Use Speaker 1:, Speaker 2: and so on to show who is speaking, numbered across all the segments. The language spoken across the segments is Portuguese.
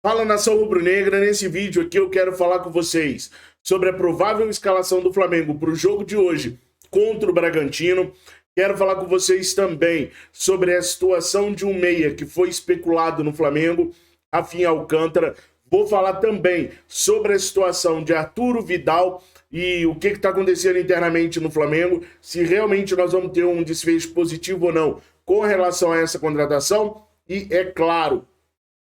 Speaker 1: Fala, nação rubro-negra. Nesse vídeo aqui eu quero falar com vocês sobre a provável escalação do Flamengo para o jogo de hoje contra o Bragantino. Quero falar com vocês também sobre a situação de um meia que foi especulado no Flamengo, Rafinha Alcântara. Vou falar também sobre a situação de Arturo Vidal e o que está acontecendo internamente no Flamengo, se realmente nós vamos ter um desfecho positivo ou não com relação a essa contratação. E, é claro,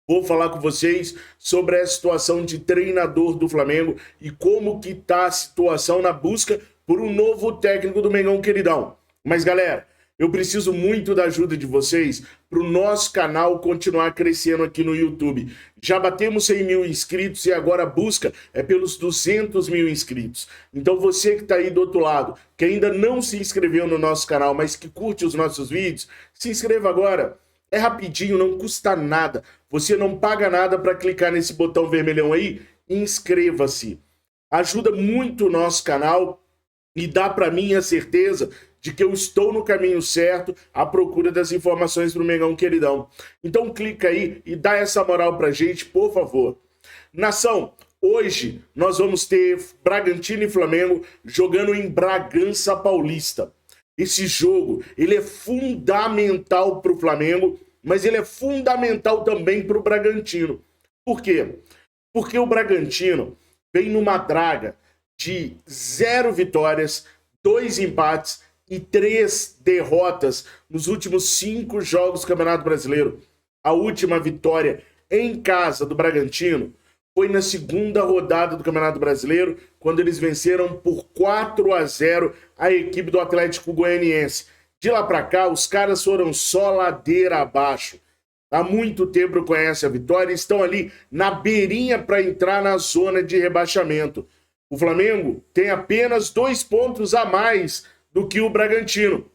Speaker 1: vou falar com vocês sobre a situação de treinador do Flamengo e como que tá a situação na busca por um novo técnico do Mengão Queridão. Mas, galera, eu preciso muito da ajuda de vocês para o nosso canal continuar crescendo aqui no YouTube. Já batemos 100 mil inscritos e agora a busca é pelos 200 mil inscritos. Então você que está aí do outro lado, que ainda não se inscreveu no nosso canal, mas que curte os nossos vídeos, se inscreva agora. É rapidinho, não custa nada. Você não paga nada para clicar nesse botão vermelhão aí. Inscreva-se. Ajuda muito o nosso canal e dá para mim a certeza de que eu estou no caminho certo à procura das informações do Mengão Queridão. Então clica aí e dá essa moral pra gente, por favor. Nação, hoje nós vamos ter Bragantino e Flamengo jogando em Bragança Paulista. Esse jogo, ele é fundamental para o Flamengo, mas ele é fundamental também para o Bragantino. Por quê? Porque o Bragantino vem numa draga de 0 vitórias, 2 empates e 3 derrotas nos últimos 5 jogos do Campeonato Brasileiro. A última vitória em casa do Bragantino foi na segunda rodada do Campeonato Brasileiro, quando eles venceram por 4-0 a equipe do Atlético Goianiense. De lá para cá, os caras foram só ladeira abaixo. Há muito tempo conhecem a vitória e estão ali na beirinha para entrar na zona de rebaixamento. O Flamengo tem apenas 2 pontos a mais do que o Bragantino.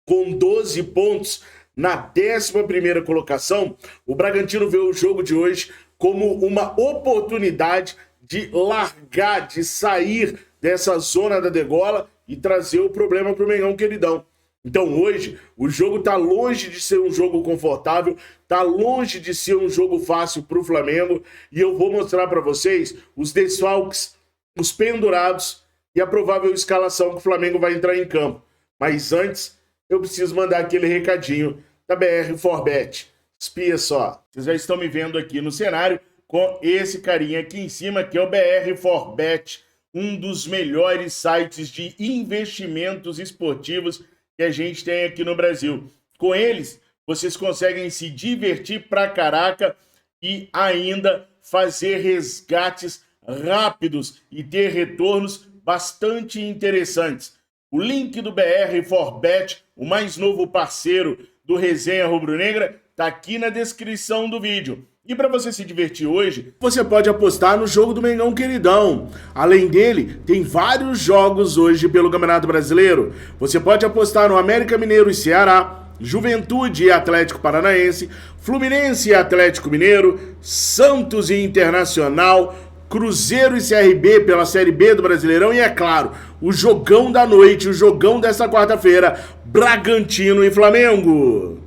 Speaker 1: Com 12 pontos na 11ª colocação, o Bragantino vê o jogo de hoje como uma oportunidade de largar, de sair dessa zona da degola e trazer o problema para o Mengão Queridão. Então hoje o jogo está longe de ser um jogo confortável, está longe de ser um jogo fácil para o Flamengo, e eu vou mostrar para vocês os desfalques, os pendurados e a provável escalação que o Flamengo vai entrar em campo. Mas antes, eu preciso mandar aquele recadinho da BR Forbet. Espia só. Vocês já estão me vendo aqui no cenário com esse carinha aqui em cima, que é o BR Forbet, um dos melhores sites de investimentos esportivos que a gente tem aqui no Brasil. Com eles, vocês conseguem se divertir pra caraca e ainda fazer resgates rápidos e ter retornos bastante interessantes. O link do BR Forbet, o mais novo parceiro do Resenha Rubro-Negra, tá aqui na descrição do vídeo. E para você se divertir hoje, você pode apostar no jogo do Mengão Queridão. Além dele, tem vários jogos hoje pelo Campeonato Brasileiro. Você pode apostar no América Mineiro e Ceará, Juventude e Atlético Paranaense, Fluminense e Atlético Mineiro, Santos e Internacional, Cruzeiro e CRB pela Série B do Brasileirão e, é claro, o jogão da noite, o jogão dessa quarta-feira, Bragantino e Flamengo.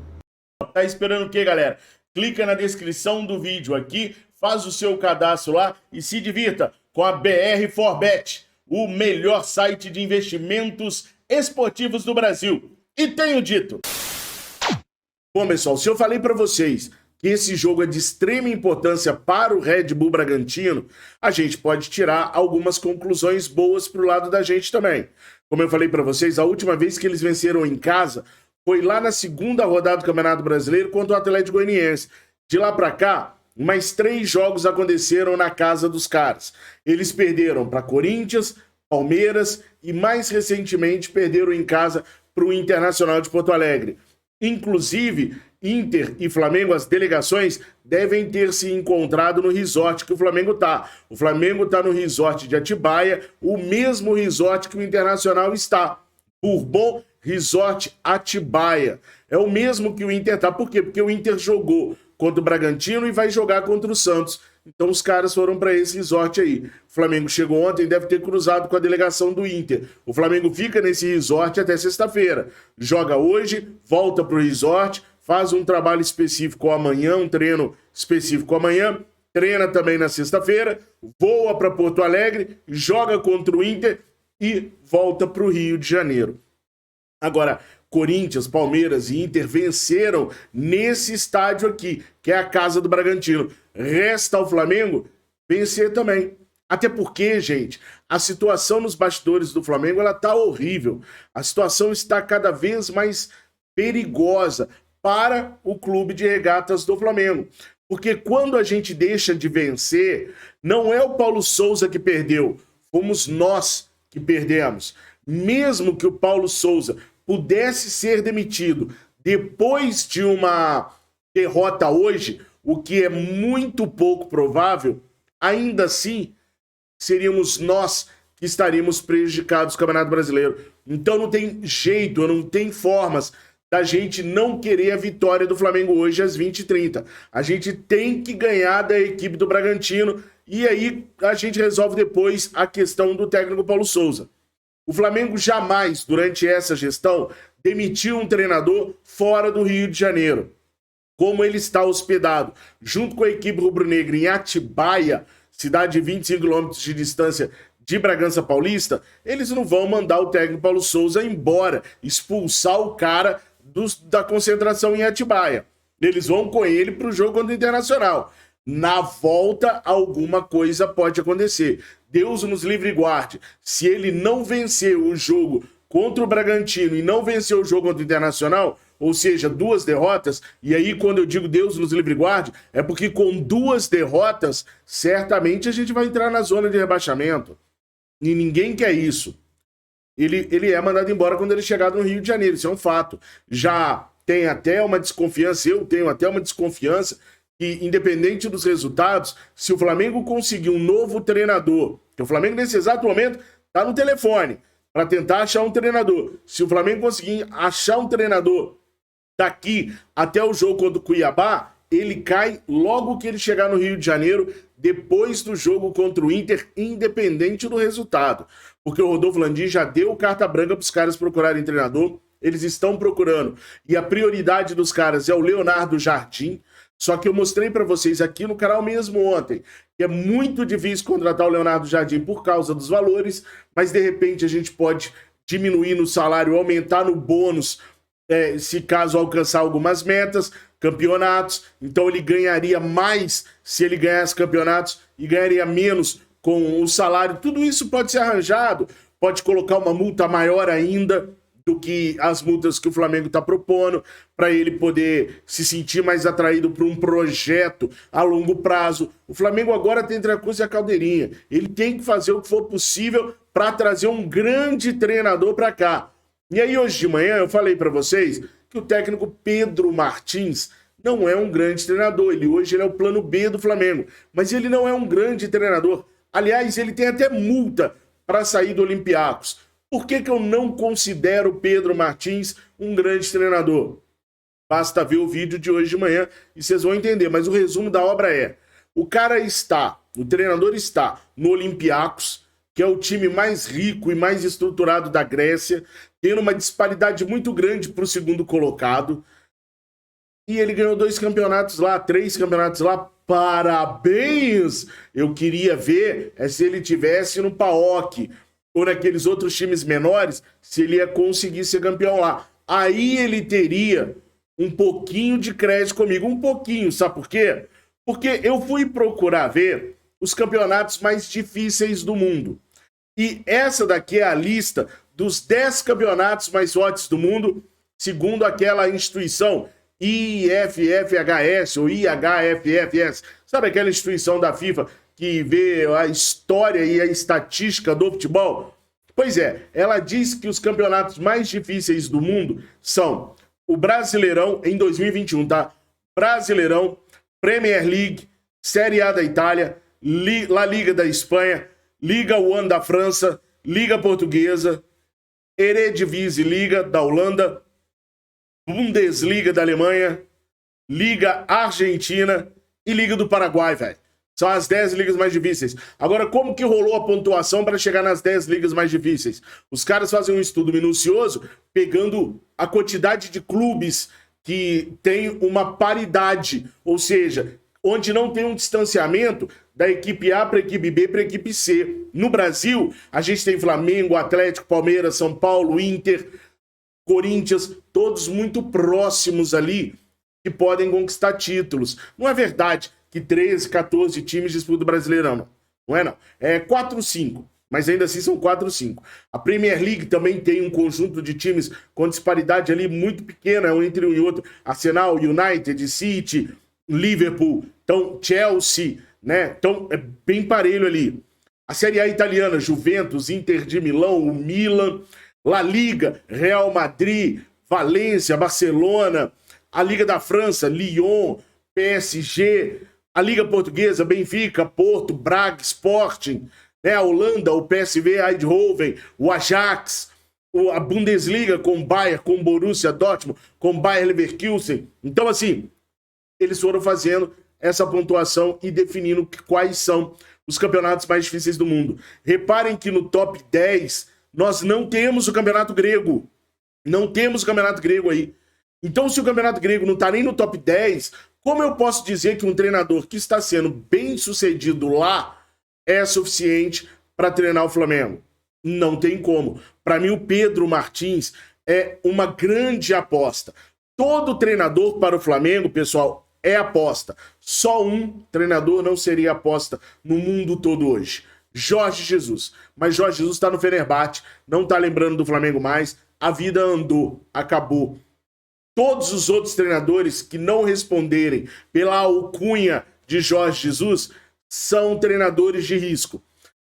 Speaker 1: Tá esperando o quê, galera? Clica na descrição do vídeo aqui, faz o seu cadastro lá e se divirta com a BR Forbet, o melhor site de investimentos esportivos do Brasil. E tenho dito. Bom, pessoal, se eu falei para vocês que esse jogo é de extrema importância para o Red Bull Bragantino, a gente pode tirar algumas conclusões boas para o lado da gente também. Como eu falei para vocês, a última vez que eles venceram em casa foi lá na segunda rodada do Campeonato Brasileiro contra o Atlético Goianiense. De lá para cá, mais 3 jogos aconteceram na casa dos caras. Eles perderam para Corinthians, Palmeiras e mais recentemente perderam em casa para o Internacional de Porto Alegre. Inclusive, Inter e Flamengo, as delegações, devem ter se encontrado no resort que o Flamengo tá. O Flamengo tá no resort de Atibaia, o mesmo resort que o Internacional está. Bourbon Resort Atibaia. É o mesmo que o Inter tá. Por quê? Porque o Inter jogou contra o Bragantino e vai jogar contra o Santos. Então os caras foram para esse resort aí. O Flamengo chegou ontem, deve ter cruzado com a delegação do Inter. O Flamengo fica nesse resort até sexta-feira. Joga hoje, volta pro resort, faz um trabalho específico amanhã, um treino específico amanhã treina também na sexta-feira, voa para Porto Alegre, joga contra o Inter e volta para o Rio de Janeiro. Agora, Corinthians, Palmeiras e Inter venceram nesse estádio aqui, que é a casa do Bragantino. Resta ao Flamengo vencer também. Até porque, gente, a situação nos bastidores do Flamengo ela tá horrível. A situação está cada vez mais perigosa para o clube de regatas do Flamengo. Porque quando a gente deixa de vencer, não é o Paulo Souza que perdeu, fomos nós que perdemos. Mesmo que o Paulo Souza pudesse ser demitido depois de uma derrota hoje, o que é muito pouco provável, ainda assim seríamos nós que estaríamos prejudicados no Campeonato Brasileiro. Então não tem jeito, não tem formas da gente não querer a vitória do Flamengo hoje às 20h30. A gente tem que ganhar da equipe do Bragantino e aí a gente resolve depois a questão do técnico Paulo Souza. O Flamengo jamais, durante essa gestão, demitiu um treinador fora do Rio de Janeiro. Como ele está hospedado, junto com a equipe rubro-negra em Atibaia, cidade de 25 quilômetros de distância de Bragança Paulista, eles não vão mandar o técnico Paulo Souza embora, expulsar o cara da concentração em Atibaia. Eles vão com ele para o jogo contra o Internacional. Na volta, alguma coisa pode acontecer. Deus nos livre e guarde. Se ele não vencer o jogo contra o Bragantino e não vencer o jogo contra o Internacional, ou seja, 2 derrotas, e aí quando eu digo Deus nos livre e guarde, é porque com 2 derrotas, certamente a gente vai entrar na zona de rebaixamento. E ninguém quer isso. Ele é mandado embora quando ele chegar no Rio de Janeiro, isso é um fato. Já tem até uma desconfiança, eu tenho até uma desconfiança, que independente dos resultados, se o Flamengo conseguir um novo treinador, que o Flamengo nesse exato momento está no telefone para tentar achar um treinador. Se o Flamengo conseguir achar um treinador daqui até o jogo contra o Cuiabá, ele cai logo que ele chegar no Rio de Janeiro, depois do jogo contra o Inter, independente do resultado. Porque o Rodolfo Landim já deu carta branca para os caras procurarem treinador, eles estão procurando. E a prioridade dos caras é o Leonardo Jardim. Só que eu mostrei para vocês aqui no canal mesmo ontem que é muito difícil contratar o Leonardo Jardim por causa dos valores, mas de repente a gente pode diminuir no salário, aumentar no bônus, se caso alcançar algumas metas, campeonatos. Então ele ganharia mais se ele ganhasse campeonatos e ganharia menos com o salário. Tudo isso pode ser arranjado, pode colocar uma multa maior ainda do que as multas que o Flamengo está propondo, para ele poder se sentir mais atraído por um projeto a longo prazo. O Flamengo agora tem entre a cruz e a caldeirinha. Ele tem que fazer o que for possível para trazer um grande treinador para cá. E aí hoje de manhã eu falei para vocês que o técnico Pedro Martins não é um grande treinador. Hoje ele é o plano B do Flamengo, mas ele não é um grande treinador. Aliás, ele tem até multa para sair do Olympiacos. Por que eu não considero o Pedro Martins um grande treinador? Basta ver o vídeo de hoje de manhã e vocês vão entender. Mas o resumo da obra é: o treinador está no Olympiacos, que é o time mais rico e mais estruturado da Grécia, tendo uma disparidade muito grande para o segundo colocado. E ele ganhou 2 campeonatos lá, 3 campeonatos lá. Parabéns! Eu queria ver se ele tivesse no PAOK ou naqueles outros times menores, se ele ia conseguir ser campeão lá. Aí ele teria um pouquinho de crédito comigo, um pouquinho, sabe por quê? Porque eu fui procurar ver os campeonatos mais difíceis do mundo. E essa daqui é a lista dos 10 campeonatos mais fortes do mundo, segundo aquela instituição IFFHS ou IHFFS. Sabe aquela instituição da FIFA que vê a história e a estatística do futebol? Pois é, ela diz que os campeonatos mais difíceis do mundo são o Brasileirão em 2021, tá? Brasileirão, Premier League, Série A da Itália, La Liga da Espanha, Liga 1 da França, Liga Portuguesa, Eredivisie Liga da Holanda, Bundesliga da Alemanha, Liga Argentina e Liga do Paraguai, velho. São as 10 ligas mais difíceis. Agora, como que rolou a pontuação para chegar nas 10 ligas mais difíceis? Os caras fazem um estudo minucioso, pegando a quantidade de clubes que tem uma paridade, ou seja, onde não tem um distanciamento da equipe A para a equipe B para a equipe C. No Brasil, a gente tem Flamengo, Atlético, Palmeiras, São Paulo, Inter, Corinthians, todos muito próximos ali, que podem conquistar títulos. Não é verdade que 13, 14 times disputam o Brasileirão, não. Não é não. É 4, 5. Mas ainda assim são 4 ou 5. A Premier League também tem um conjunto de times com disparidade ali muito pequena entre um e outro. Arsenal, United, City, Liverpool, então Chelsea, né? Então é bem parelho ali. A Série A italiana, Juventus, Inter de Milão, o Milan, La Liga, Real Madrid, Valência, Barcelona, a Liga da França, Lyon, PSG, a Liga Portuguesa, Benfica, Porto, Braga, Sporting, né? A Holanda, o PSV, Eindhoven, o Ajax, a Bundesliga com o Bayern, com o Borussia Dortmund, com o Bayer Leverkusen. Então, assim, eles foram fazendo essa pontuação e definindo quais são os campeonatos mais difíceis do mundo. Reparem que no top 10 nós não temos o campeonato grego. Não temos o campeonato grego aí. Então, se o campeonato grego não está nem no top 10, como eu posso dizer que um treinador que está sendo bem sucedido lá é suficiente para treinar o Flamengo? Não tem como. Para mim, o Pedro Martins é uma grande aposta. Todo treinador para o Flamengo, pessoal, é aposta. Só um treinador não seria aposta no mundo todo hoje. Jorge Jesus. Mas Jorge Jesus está no Fenerbahçe, não está lembrando do Flamengo mais. A vida andou, acabou. Todos os outros treinadores que não responderem pela alcunha de Jorge Jesus são treinadores de risco.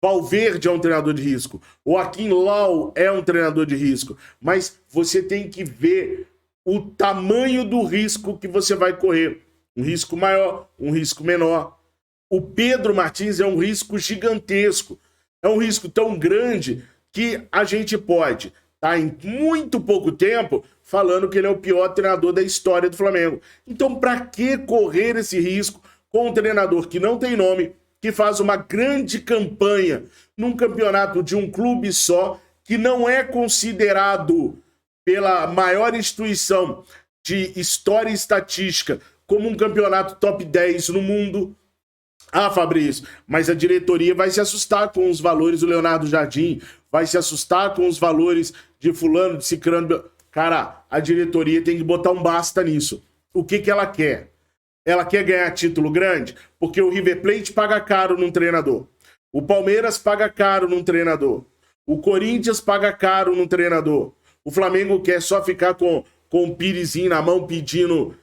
Speaker 1: Valverde é um treinador de risco. O Joaquim Low é um treinador de risco. Mas você tem que ver o tamanho do risco que você vai correr. Um risco maior, um risco menor. O Pedro Martins é um risco gigantesco. É um risco tão grande que a gente pode estar em muito pouco tempo falando que ele é o pior treinador da história do Flamengo. Então, para que correr esse risco com um treinador que não tem nome, que faz uma grande campanha num campeonato de um clube só, que não é considerado pela maior instituição de história e estatística como um campeonato top 10 no mundo? Ah, Fabrício, mas a diretoria vai se assustar com os valores do Leonardo Jardim, vai se assustar com os valores de fulano, de cicrano. Cara, a diretoria tem que botar um basta nisso. O que ela quer? Ela quer ganhar título grande? Porque o River Plate paga caro num treinador. O Palmeiras paga caro num treinador. O Corinthians paga caro num treinador. O Flamengo quer só ficar com o pirizinho na mão pedindo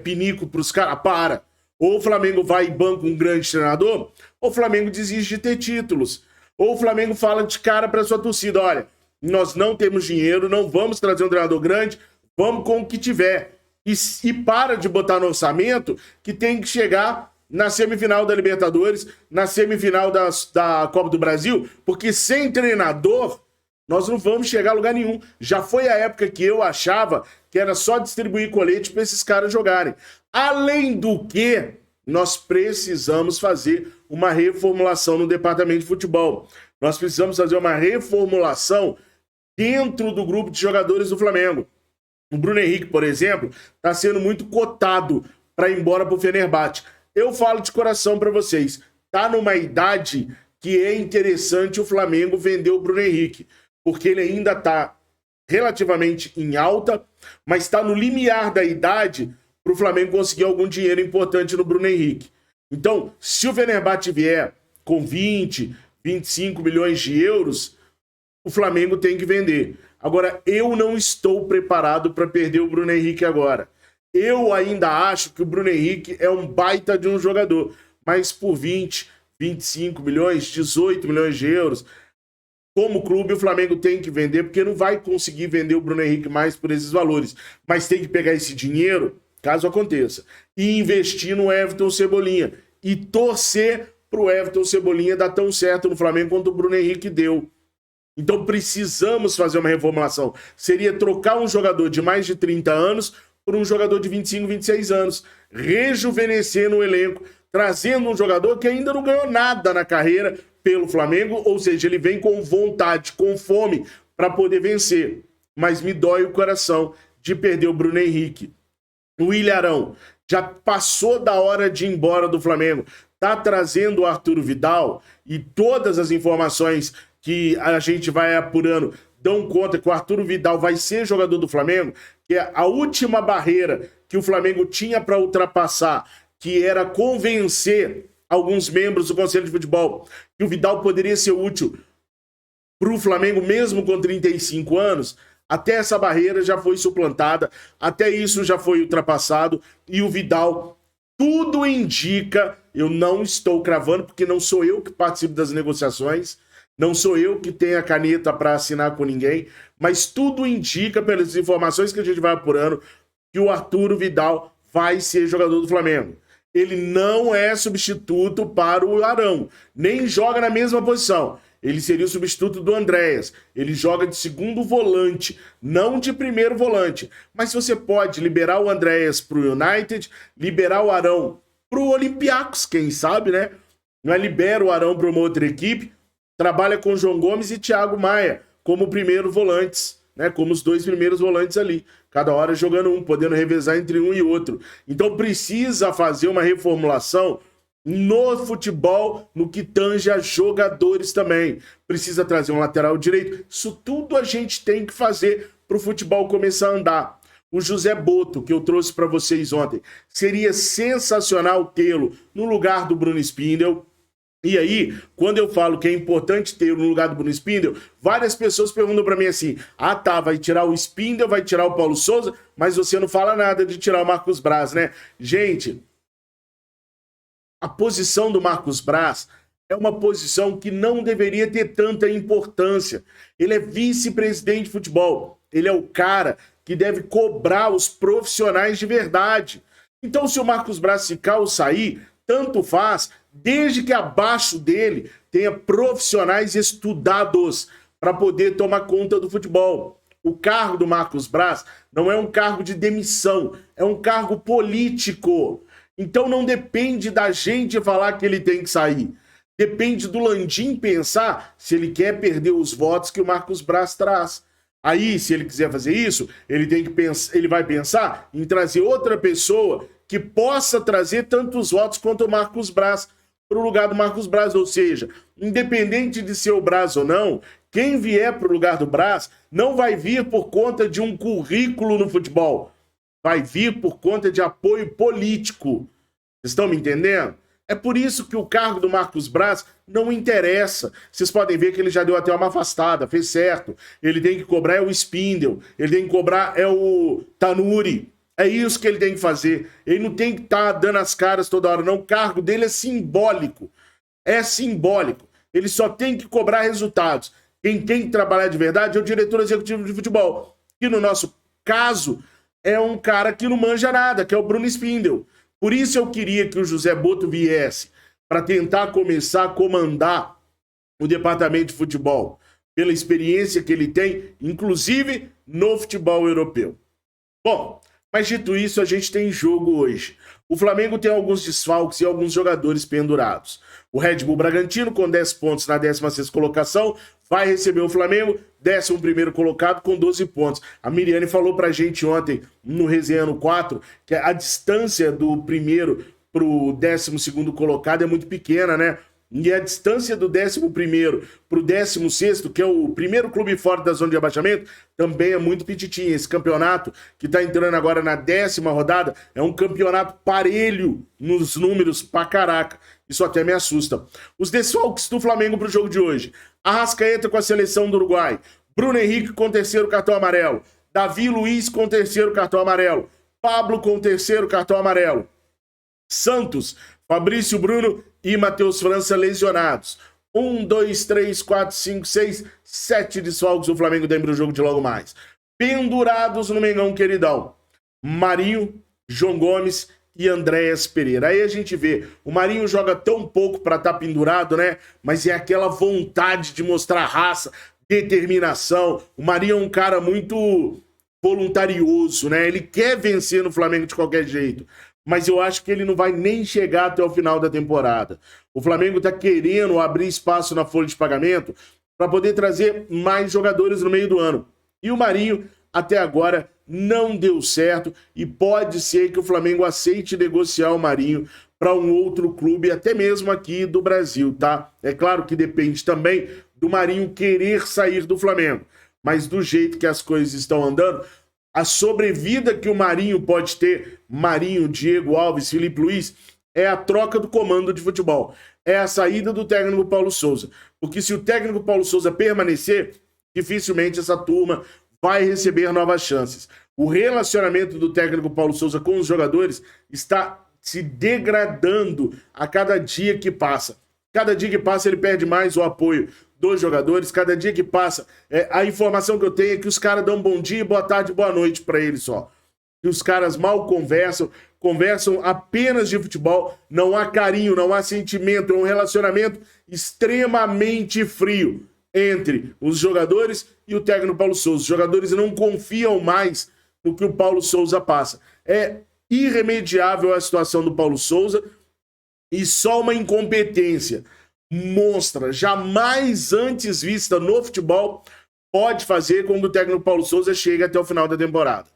Speaker 1: pinico pros caras? Para. Ou o Flamengo vai e banca um grande treinador, ou o Flamengo desiste de ter títulos. Ou o Flamengo fala de cara para sua torcida: olha, nós não temos dinheiro, não vamos trazer um treinador grande, vamos com o que tiver. E para de botar no orçamento que tem que chegar na semifinal da Libertadores, na semifinal da Copa do Brasil, porque sem treinador nós não vamos chegar a lugar nenhum. Já foi a época que eu achava que era só distribuir colete para esses caras jogarem. Além do que, nós precisamos fazer uma reformulação no departamento de futebol. Nós precisamos fazer uma reformulação dentro do grupo de jogadores do Flamengo. O Bruno Henrique, por exemplo, está sendo muito cotado para ir embora para o Fenerbahçe. Eu falo de coração para vocês, tá numa idade que é interessante o Flamengo vender o Bruno Henrique, porque ele ainda está relativamente em alta, mas está no limiar da idade para o Flamengo conseguir algum dinheiro importante no Bruno Henrique. Então, se o Fenerbahçe vier com 20, 25 milhões de euros, o Flamengo tem que vender. Agora, eu não estou preparado para perder o Bruno Henrique agora. Eu ainda acho que o Bruno Henrique é um baita de um jogador, mas por 20, 25 milhões, 18 milhões de euros, como clube o Flamengo tem que vender, porque não vai conseguir vender o Bruno Henrique mais por esses valores. Mas tem que pegar esse dinheiro, caso aconteça, e investir no Everton Cebolinha. E torcer para o Everton Cebolinha dar tão certo no Flamengo quanto o Bruno Henrique deu. Então precisamos fazer uma reformulação. Seria trocar um jogador de mais de 30 anos por um jogador de 25, 26 anos. Rejuvenescer no elenco, trazendo um jogador que ainda não ganhou nada na carreira pelo Flamengo, ou seja, ele vem com vontade, com fome para poder vencer. Mas me dói o coração de perder o Bruno Henrique. O Ilharão, já passou da hora de ir embora do Flamengo. Tá trazendo o Arturo Vidal e todas as informações que a gente vai apurando dão conta que o Arturo Vidal vai ser jogador do Flamengo, que é a última barreira que o Flamengo tinha para ultrapassar, que era convencer alguns membros do Conselho de Futebol que o Vidal poderia ser útil para o Flamengo mesmo com 35 anos, até essa barreira já foi suplantada, até isso já foi ultrapassado, e o Vidal, tudo indica, eu não estou cravando, porque não sou eu que participo das negociações, não sou eu que tenho a caneta para assinar com ninguém, mas tudo indica, pelas informações que a gente vai apurando, que o Arturo Vidal vai ser jogador do Flamengo. Ele não é substituto para o Arão, nem joga na mesma posição. Ele seria o substituto do Andréas. Ele joga de segundo volante, não de primeiro volante. Mas se você pode liberar o Andréas para o United, liberar o Arão para o Olympiacos, quem sabe, né? Mas libera o Arão para uma outra equipe, trabalha com João Gomes e Thiago Maia como primeiro volantes, né? Como os dois primeiros volantes ali. Cada hora jogando um, podendo revezar entre um e outro. Então precisa fazer uma reformulação no futebol, no que tange a jogadores também. Precisa trazer um lateral direito. Isso tudo a gente tem que fazer para o futebol começar a andar. O José Boto, que eu trouxe para vocês ontem, seria sensacional tê-lo no lugar do Bruno Spindel. E aí, quando eu falo que é importante ter no lugar do Bruno Spindel, várias pessoas perguntam para mim assim, ah tá, vai tirar o Spindel, vai tirar o Paulo Souza, mas você não fala nada de tirar o Marcos Braz, né? Gente, a posição do Marcos Braz é uma posição que não deveria ter tanta importância. Ele é vice-presidente de futebol, ele é o cara que deve cobrar os profissionais de verdade. Então, se o Marcos Braz ficar ou sair, tanto faz, desde que abaixo dele tenha profissionais estudados para poder tomar conta do futebol. O cargo do Marcos Braz não é um cargo de demissão, é um cargo político. Então não depende da gente falar que ele tem que sair. Depende do Landim pensar se ele quer perder os votos que o Marcos Braz traz. Aí, se ele quiser fazer isso, ele vai pensar em trazer outra pessoa que possa trazer tantos votos quanto o Marcos Braz para o lugar do Marcos Braz. Ou seja, independente de ser o Braz ou não, quem vier para o lugar do Braz não vai vir por conta de um currículo no futebol. Vai vir por conta de apoio político. Vocês estão me entendendo? É por isso que o cargo do Marcos Braz não interessa. Vocês podem ver que ele já deu até uma afastada, fez certo. Ele tem que cobrar é o Spindel, ele tem que cobrar é o Tanuri. É isso que ele tem que fazer. Ele não tem que estar dando as caras toda hora, não. O cargo dele é simbólico. É simbólico. Ele só tem que cobrar resultados. Quem tem que trabalhar de verdade é o diretor executivo de futebol. Que no nosso caso é um cara que não manja nada, que é o Bruno Spindel. Por isso eu queria que o José Boto viesse, para tentar começar a comandar o departamento de futebol, pela experiência que ele tem, inclusive no futebol europeu. Bom, mas dito isso, a gente tem jogo hoje. O Flamengo tem alguns desfalques e alguns jogadores pendurados. O Red Bull Bragantino, com 10 pontos na 16ª colocação, vai receber o Flamengo, 11º colocado, com 12 pontos. A Miriane falou pra gente ontem, no Resenha no 4, que a distância do primeiro pro 12º colocado é muito pequena, né? E a distância do 11º pro 16º, que é o primeiro clube fora da zona de abaixamento, também é muito petitinha. Esse campeonato, que tá entrando agora na 10ª rodada, é um campeonato parelho nos números pra caraca. Isso até me assusta. Os desfalques do Flamengo pro jogo de hoje. Arrascaeta com a seleção do Uruguai. Bruno Henrique com 3º cartão amarelo. Davi Luiz com 3º cartão amarelo. Pablo com 3º cartão amarelo. Santos, Fabrício Bruno e Matheus França lesionados. 1, 2, 3, 4, 5, 6, 7 desfalques o Flamengo tem pro jogo de logo mais. Pendurados no Mengão queridão. Marinho, João Gomes e Andréas Pereira. Aí a gente vê, o Marinho joga tão pouco para estar pendurado, né? Mas é aquela vontade de mostrar raça, determinação. O Marinho é um cara muito voluntarioso, né? Ele quer vencer no Flamengo de qualquer jeito. Mas eu acho que ele não vai nem chegar até o final da temporada. O Flamengo está querendo abrir espaço na folha de pagamento para poder trazer mais jogadores no meio do ano. E o Marinho até agora não deu certo e pode ser que o Flamengo aceite negociar o Marinho para um outro clube, até mesmo aqui do Brasil, tá? É claro que depende também do Marinho querer sair do Flamengo, mas do jeito que as coisas estão andando, a sobrevida que o Marinho pode ter, Marinho, Diego Alves, Felipe Luiz, é a troca do comando de futebol, é a saída do técnico Paulo Souza, porque se o técnico Paulo Souza permanecer, dificilmente essa turma vai receber novas chances. O relacionamento do técnico Paulo Souza com os jogadores está se degradando a cada dia que passa. Cada dia que passa ele perde mais o apoio dos jogadores, cada dia que passa, a informação que eu tenho é que os caras dão bom dia, boa tarde, boa noite para eles só. E os caras mal conversam apenas de futebol, não há carinho, não há sentimento, é um relacionamento extremamente frio entre os jogadores e o técnico Paulo Souza. Os jogadores não confiam mais no que o Paulo Souza passa. É irremediável a situação do Paulo Souza e só uma incompetência monstra, jamais antes vista no futebol, pode fazer com que o técnico Paulo Souza chegue até o final da temporada.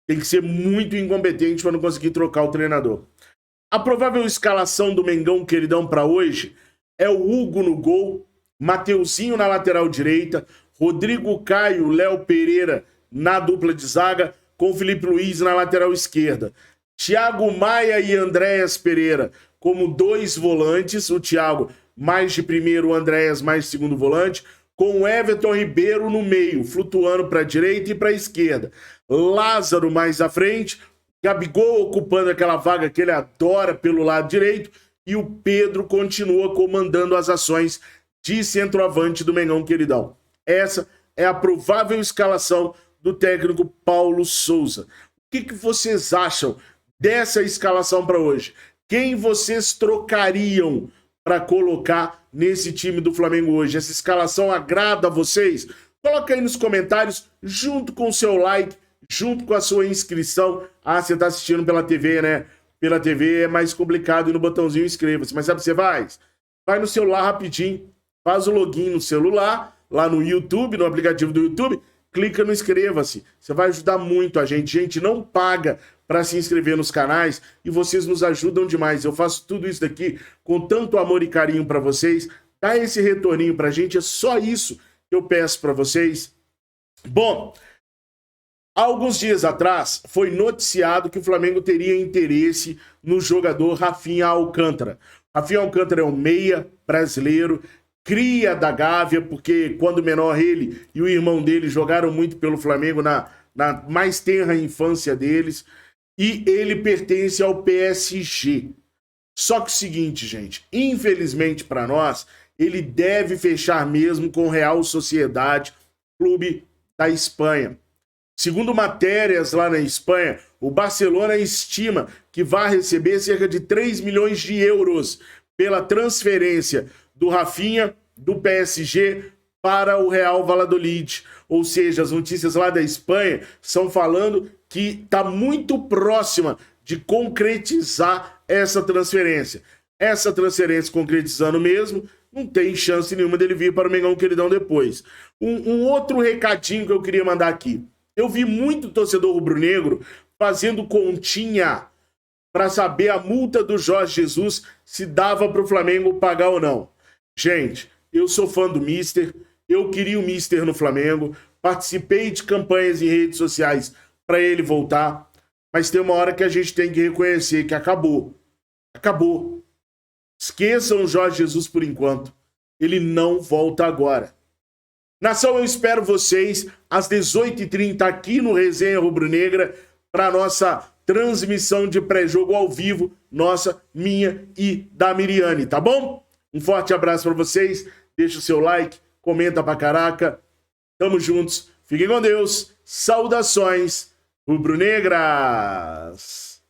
Speaker 1: Tem que ser muito incompetente para não conseguir trocar o treinador. A provável escalação do Mengão queridão para hoje é o Hugo no gol, Mateuzinho na lateral direita, Rodrigo Caio, Léo Pereira na dupla de zaga, com Felipe Luiz na lateral esquerda. Thiago Maia e Andréas Pereira como dois volantes, o Thiago mais de primeiro, o Andréas mais de segundo volante, com o Everton Ribeiro no meio, flutuando para a direita e para a esquerda. Lázaro mais à frente, Gabigol ocupando aquela vaga que ele adora pelo lado direito, e o Pedro continua comandando as ações de centroavante do Mengão queridão. Essa é a provável escalação do técnico Paulo Souza. O que vocês acham dessa escalação para hoje? Quem vocês trocariam para colocar nesse time do Flamengo hoje? Essa escalação agrada a vocês? Coloca aí nos comentários, junto com o seu like, junto com a sua inscrição. Ah, você está assistindo pela TV, né? Pela TV é mais complicado ir no botãozinho inscreva-se. Mas sabe o que você faz? Vai no celular rapidinho, faz o login no celular, lá no YouTube, no aplicativo do YouTube, clica no inscreva-se. Você vai ajudar muito a gente. Gente, não paga para se inscrever nos canais e vocês nos ajudam demais. Eu faço tudo isso daqui com tanto amor e carinho para vocês. Dá esse retorninho pra gente, é só isso que eu peço para vocês. Bom, há alguns dias atrás foi noticiado que o Flamengo teria interesse no jogador Rafinha Alcântara. Rafinha Alcântara é um meia brasileiro, cria da Gávea, porque quando menor ele e o irmão dele jogaram muito pelo Flamengo na mais tenra infância deles, e ele pertence ao PSG. Só que o seguinte, gente, infelizmente para nós, ele deve fechar mesmo com o Real Sociedade, clube da Espanha. Segundo matérias lá na Espanha, o Barcelona estima que vai receber cerca de 3 milhões de euros pela transferência do Rafinha, do PSG, para o Real Valladolid. Ou seja, as notícias lá da Espanha estão falando que está muito próxima de concretizar essa transferência. Essa transferência concretizando mesmo, não tem chance nenhuma dele vir para o Mengão queridão depois. Um outro recadinho que eu queria mandar aqui. Eu vi muito torcedor rubro-negro fazendo continha para saber a multa do Jorge Jesus se dava para o Flamengo pagar ou não. Gente, eu sou fã do Mister, eu queria o Mister no Flamengo, participei de campanhas em redes sociais para ele voltar, mas tem uma hora que a gente tem que reconhecer que acabou. Acabou. Esqueçam o Jorge Jesus por enquanto. Ele não volta agora. Nação, eu espero vocês às 18h30 aqui no Resenha Rubro-Negra para a nossa transmissão de pré-jogo ao vivo, nossa, minha e da Miriane, tá bom? Um forte abraço para vocês, deixa o seu like, comenta pra caraca, tamo juntos, fiquem com Deus, saudações rubro-negras!